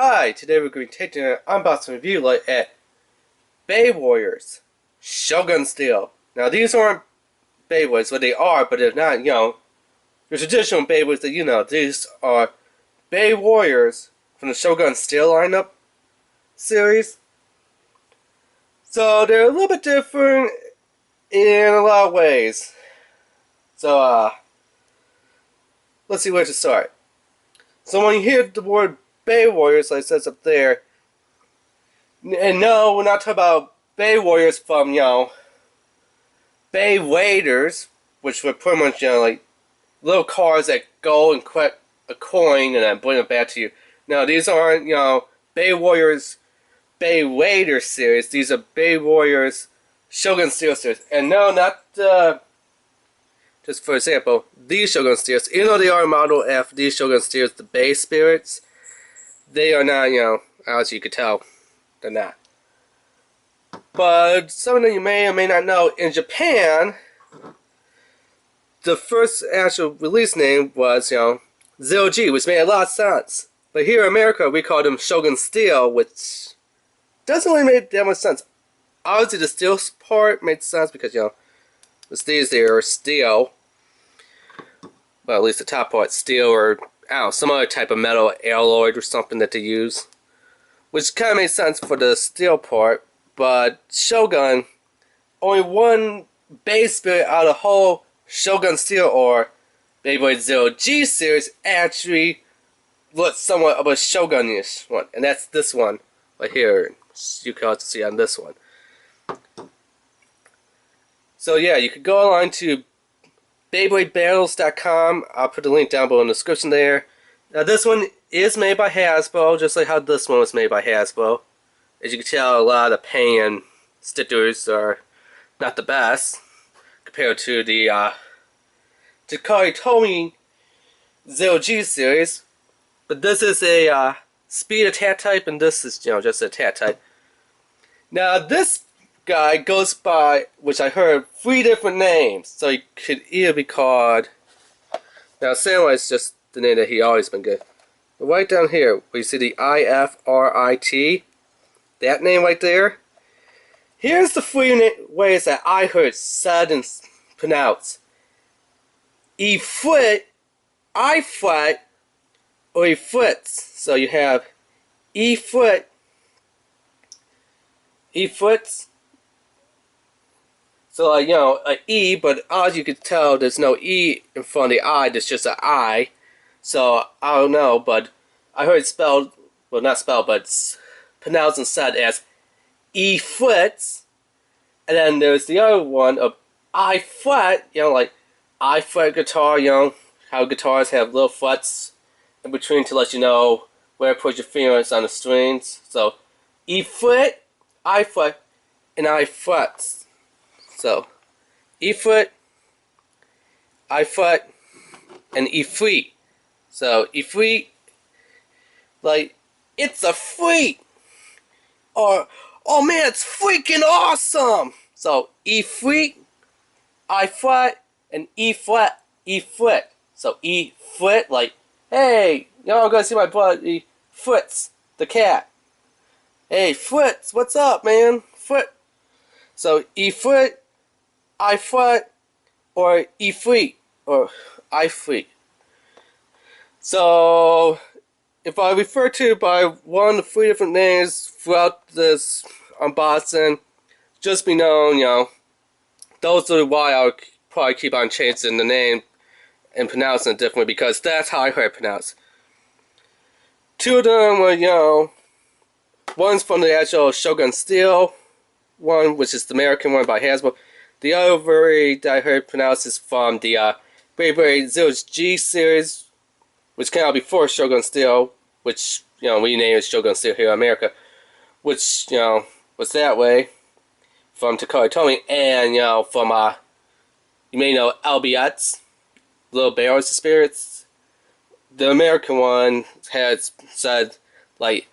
Hi, today we're going to take an unboxing review look at BEYWARRiORS Shogun Steel. Now these aren't Beywarriors, well they are, but they're not, the traditional Beywarriors that you know. These are BEYWARRiORS from the Shogun Steel lineup series. So they're a little bit different in a lot of ways. So let's see where to start. So when you hear the word BEYWARRiORS, like it says up there, and no, we're not talking about BEYWARRiORS from, BEYWADERS, which were pretty much, like little cars that go and collect a coin and then bring it back to you. No, these aren't, BEYWARRiORS BEYWADERS series. These are BEYWARRiORS Shogun Steel series. And no, not, just for example, these Shogun Steels, even though they are modeled after these Shogun Steels, the Bay Spirits, they are not, as you could tell, they're not. But something that you may or may not know, in Japan, the first actual release name was, Zero G, which made a lot of sense. But here in America, we call them Shogun Steel, which doesn't really make that much sense. Obviously, the steel part made sense because, the steels there are steel. Well, at least the top part, steel, or I don't know, some other type of metal alloy or something that they use. Which kind of makes sense for the steel part, but Shogun, only one base spirit out of the whole Shogun Steel or Beyblade Zero G series actually looks somewhat of a Shogun-ish one, and that's this one right here. You can also see on this one. So yeah, you could go online to BeybladeBattles.com. I'll put the link down below in the description there. Now this one is made by Hasbro, just like how this one was made by Hasbro. As you can tell, a lot of the paint and stickers are not the best compared to the Takari Tomy Zero G series. But this is a speed attack type, and this is just an attack type. Now this guy goes by, which I heard, 3 different names. So he could either be called, now Samurai's just the name that he always been good. But right down here, where you see the iFRiT, that name right there. Here's the 3 ways that I heard said and pronounced. iFRiT, iFRiT, or iFRiT. So you have iFRiT, iFRiT. So like, an E, but as you can tell, there's no E in front of the I, there's just an I. So, I don't know, but I heard it spelled, well not spelled, but it's pronounced and said as iFRiT. And then there's the other one of iFRiT, like iFRiT guitar, how guitars have little frets in between to let you know where to put your fingers on the strings. So, iFRiT, iFRiT, and iFRiT. So, iFRiT, iFRiT, and iFRiT. So, iFRiT, like, it's a freak! Or, oh man, it's freaking awesome! So, iFRiT, iFRiT, and iFRiT. So, iFRiT, like, hey, I'm gonna see my buddy Fritz, the cat. Hey, Fritz, what's up, man? Fritz. So, iFRiT, iFRiT, or iFRiT, or iFRiT. So, if I refer to by one of the 3 different names throughout this unboxing, just be known, those are why I'll probably keep on changing the name and pronouncing it differently, because that's how I heard it pronounced. 2 of them were, one's from the actual Shogun Steel one, which is the American one by Hasbro. The other that I heard pronounced is from the Beyblade Zero G series, which came out before Shogun Steel, which, we name it Shogun Steel here in America, which, was that way, from Takari Tomy, and, from, you may know LBX, Little Barrels of Spirits. The American one had said, like,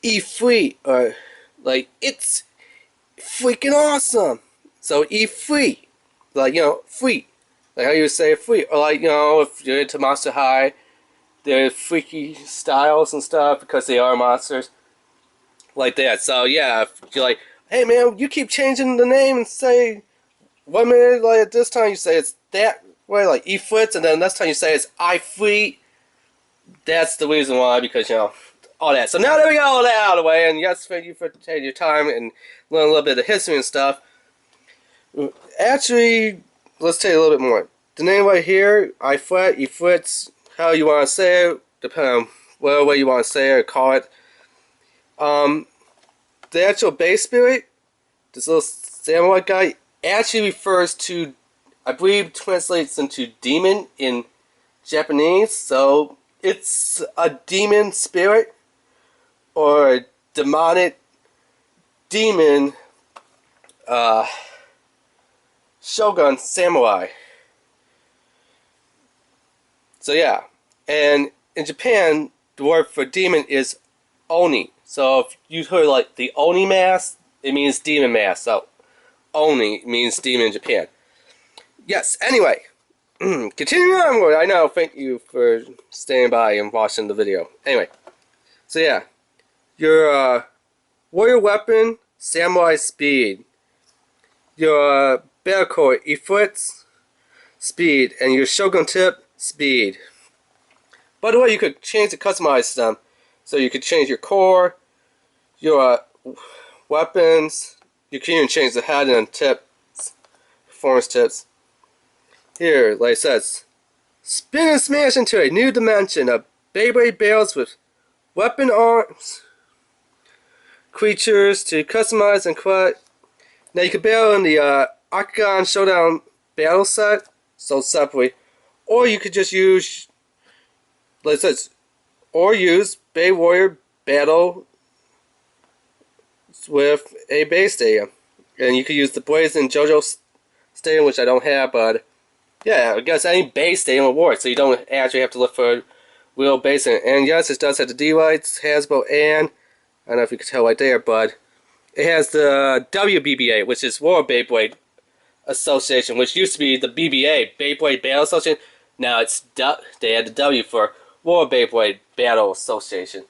iFRiT, or, like, it's freaking awesome. So iFRiT, like, free. Like how you would say free. Or like, if you're into Monster High, their freaky styles and stuff because they are monsters like that. So yeah, if you're like, hey man, you keep changing the name and say 1 minute like at this time you say it's that way like iFRiT, and then next time you say it's iFRiT. That's the reason why, because you know all that. So now that we got all that out of the way, and yes, thank you for taking your time and learn a little bit of history and stuff. Actually, let's tell you a little bit more. The name right here, iFRiT, iFRiT, how you want to say it, depending on whatever way you want to say it or call it. The actual base spirit, this little samurai guy, actually refers to, I believe, translates into demon in Japanese. So it's a demon spirit or a demonic demon shogun samurai. So yeah, and in Japan, the word for demon is oni. So if you heard like the oni mask, it means demon mask. So oni means demon in Japan. Yes, anyway, continuing onward. I know, thank you for staying by and watching the video. Anyway, so yeah, your warrior weapon, samurai speed. Your battle core, iFRiT, speed, and your shogun tip, speed. By the way, you could change the customize them. So you could change your core, your weapons. You can even change the head and tips, performance tips. Here, like it says, spin and smash into a new dimension of Beyblade battles with weapon arms, creatures to customize and collect. Now you can battle in the Octagon Showdown battle set, sold separately, or you could just use, like it says, or use Bay Warrior Battle with a base stadium. And you could use the Blazing JoJo stadium, which I don't have, but yeah, I guess any base stadium will work, so you don't actually have to look for a real base. And yes, it does have the D-Lights, Hasbro, and I don't know if you can tell right there, but it has the WBBA, which is World Beyblade Association, which used to be the BBA, Beyblade Battle Association. Now it's they had the W for World Beyblade Battle Association.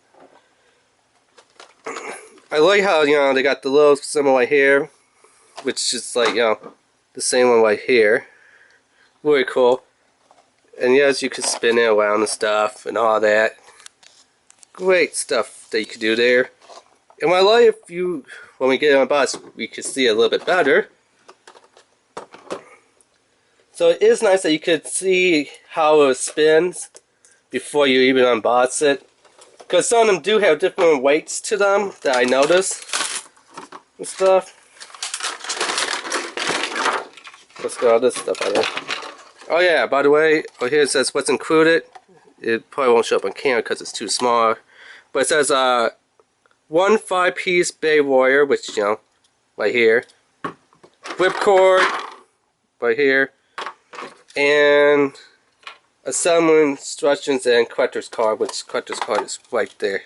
I like how, you know, they got the little symbol right here, which is like, you know, the same one right here. Very cool. And yes, you can spin it around and stuff and all that. Great stuff that you can do there. And what I like, if you, when we get on the box, we can see it a little bit better. So it is nice that you could see how it spins before you even unbox it. Because some of them do have different weights to them that I noticed and stuff. Let's get all this stuff out of there. Oh yeah, by the way, oh here it says what's included. It probably won't show up on camera because it's too small. But it says 1 5-piece Bay Warrior, which, you know, right here. Whipcord, right here. And a summon instructions and collector's card, which collector's card is right there.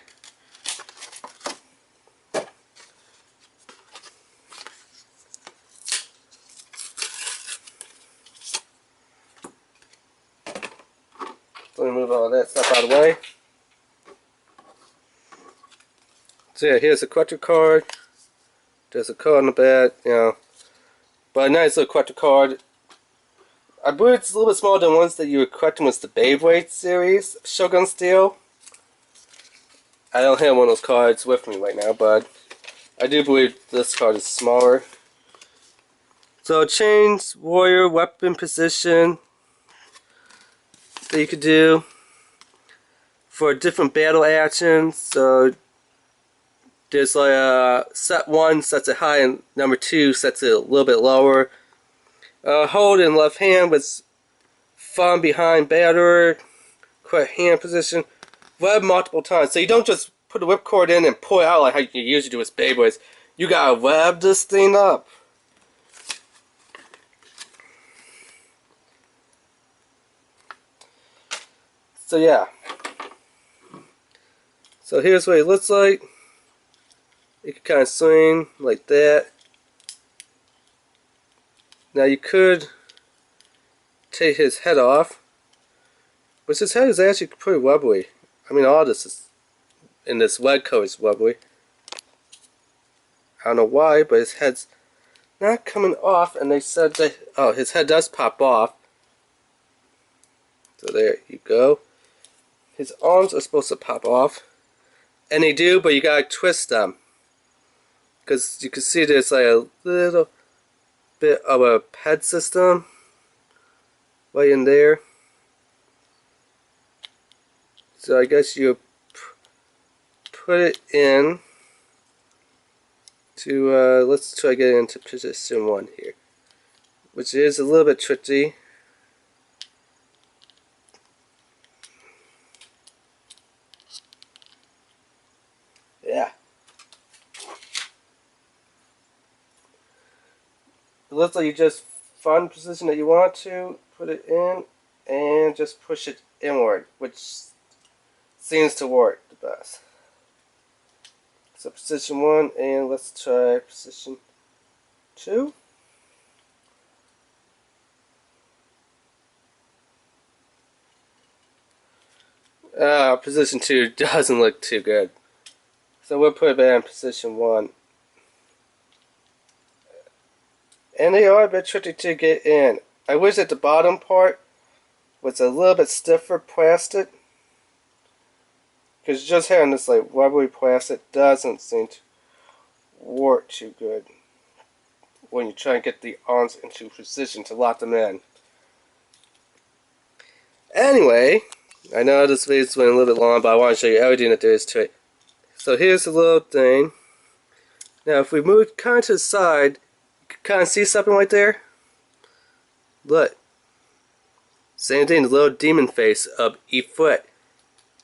Let me move all that stuff out of the way. So yeah, here's a collector card. There's a card on the back, you know. But a nice little collector card. I believe it's a little bit smaller than ones that you were collecting with the Beyblade series, Shogun Steel. I don't have one of those cards with me right now, but I do believe this card is smaller. So change warrior weapon position that you could do for different battle actions. So there's like set 1 sets it high and number 2 sets it a little bit lower. Hold in left hand with thumb behind batter, correct hand position, web multiple times. So you don't just put the whipcord in and pull it out like how you usually do with Beyblades. You gotta web this thing up. So yeah. So here's what it looks like. You can kind of swing like that. Now you could take his head off But his head is actually pretty wobbly. I mean, all this is in this red coat is wobbly. I don't know why, but his head's not coming off, and they said that, oh, his head does pop off. So there you go. His arms are supposed to pop off. And they do, but you gotta twist them. Because you can see there's like a little bit of a ped system right in there. So I guess you put it in to, let's try to get into position 1 here. Which is a little bit tricky. Yeah. It looks like you just find the position that you want to, put it in, and just push it inward, which seems to work the best. So position 1, and let's try position 2. Position 2 doesn't look too good. So we'll put it back in position 1. And they are a bit tricky to get in. I wish that the bottom part was a little bit stiffer plastic. Because just having this like rubbery plastic doesn't seem to work too good when you try and get the arms into position to lock them in. Anyway, I know this video's went a little bit long, but I want to show you everything that there is to it. So here's the little thing. Now if we move kind of to the side, you can kind of see something right there. Look. Same thing, the little demon face of iFRiT.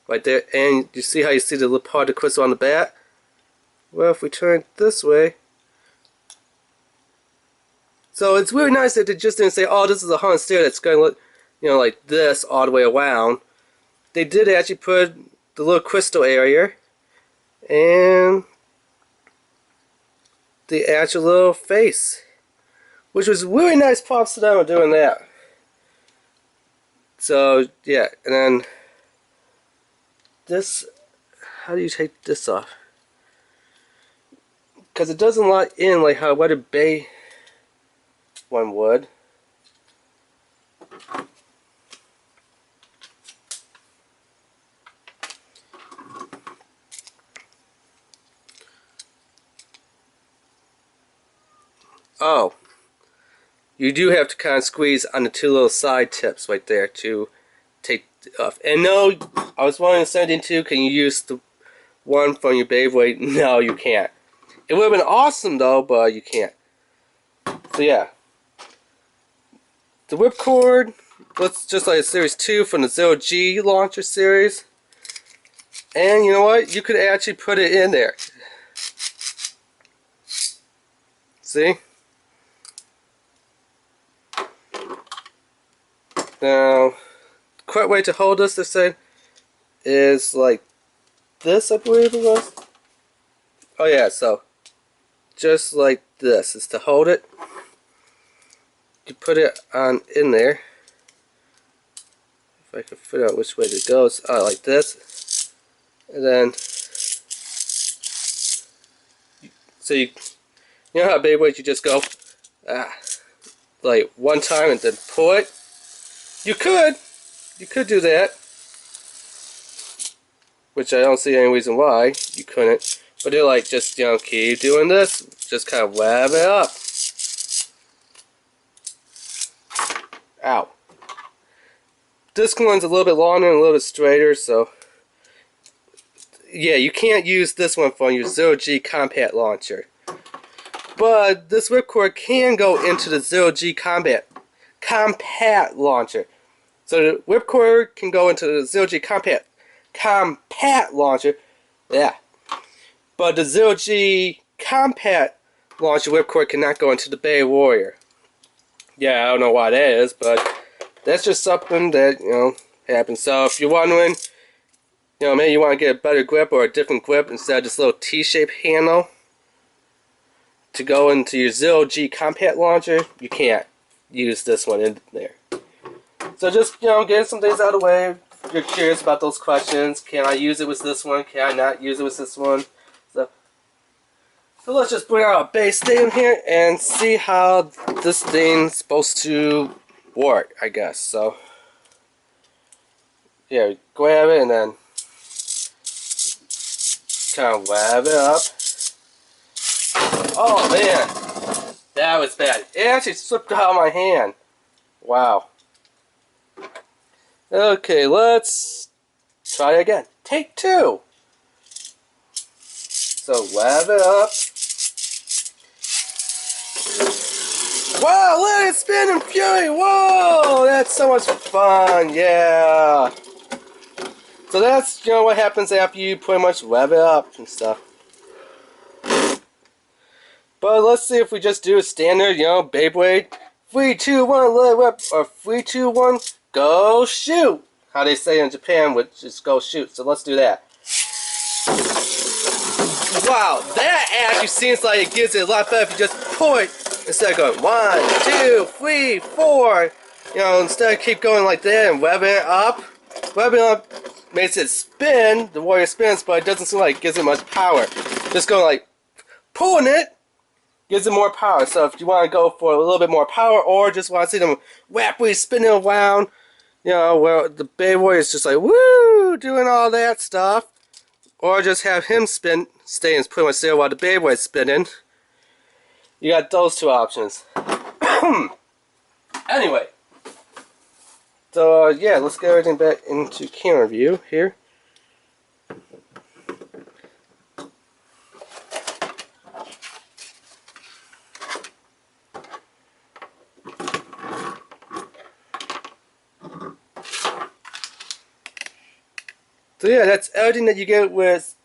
Right there, and you see how you see the little part of the crystal on the back? Well, if we turn it this way. So it's really nice that they just didn't say, oh, this is a haunted stair that's going to look, you know, like this all the way around. They did actually put the little crystal area and the actual little face, which was really nice. Props to them for doing that. So yeah, and then this, how do you take this off? Because it doesn't lock in like how a weathered bay one would. Oh, you do have to kind of squeeze on the two little side tips right there to take it off. And no, I was wondering something too, can you use the one from your Beyblade? No, you can't. It would have been awesome though, but you can't. So yeah. The whipcord looks just like a Series 2 from the 0G launcher series. And you know what? You could actually put it in there. See? Now, the correct way to hold this, they say, is like this, I believe it was. Oh yeah, so just like this is to hold it. You put it on in there. If I can figure out which way it goes, like this, and then so you know how Beyblade you just go like one time and then pull it. You could do that, which I don't see any reason why you couldn't. But they're like, just, you know, keep doing this, just kind of wrap it up. Ow. This one's a little bit longer and a little bit straighter, so yeah, you can't use this one for your 0G compact launcher. But this whipcord can go into the 0G compact launcher. So the whipcord can go into the 0G compact launcher. Yeah. But the 0G compact launcher whipcord cannot go into the BW-1C. Yeah, I don't know why that is, but that's just something that, you know, happens. So if you're wondering, you know, maybe you want to get a better grip or a different grip instead of this little T-shaped handle to go into your 0G compact launcher, you can't use this one in there. So just, you know, getting some things out of the way If you're curious about those questions, can I use it with this one? Can I not use it with this one? So let's just bring out a base thing here and see how this thing's supposed to work, I guess. So yeah, grab it and then kind of wrap it up. Oh man, that was bad. It actually slipped out of my hand. Wow. Okay, let's try it again. Take 2. So wrap it up. Wow, let it spin in fury! Whoa, that's so much fun, yeah. So that's, you know, what happens after you pretty much rev it up and stuff. But let's see if we just do a standard, you know, Beyblade. 3, 2, 1, let it rip, or 3, 2, 1, go shoot! How they say in Japan, which is go shoot. So let's do that. Wow, that actually seems like it gives it a lot better if you just pull it instead of going 1, 2, 3, 4. You know, instead of keep going like that and revving it up. Revving up makes it spin, the warrior spins, but it doesn't seem like it gives it much power. Just going like, pulling it gives it more power. So if you want to go for a little bit more power, or just want to see them rapidly spinning around, you know, where the Bey Warrior is just like, woo, doing all that stuff. Or just have him spin, staying pretty much there while the Bey Warrior is spinning. You got those 2 options. Anyway. So, yeah, let's get everything back into camera view here. So yeah, that's everything that you get with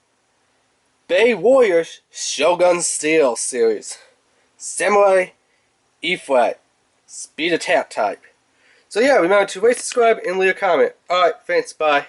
BEYWARRiORS Shogun Steel series. Samurai, iFRiT, speed attack type. So yeah, remember to rate, subscribe, and leave a comment. Alright, thanks, bye.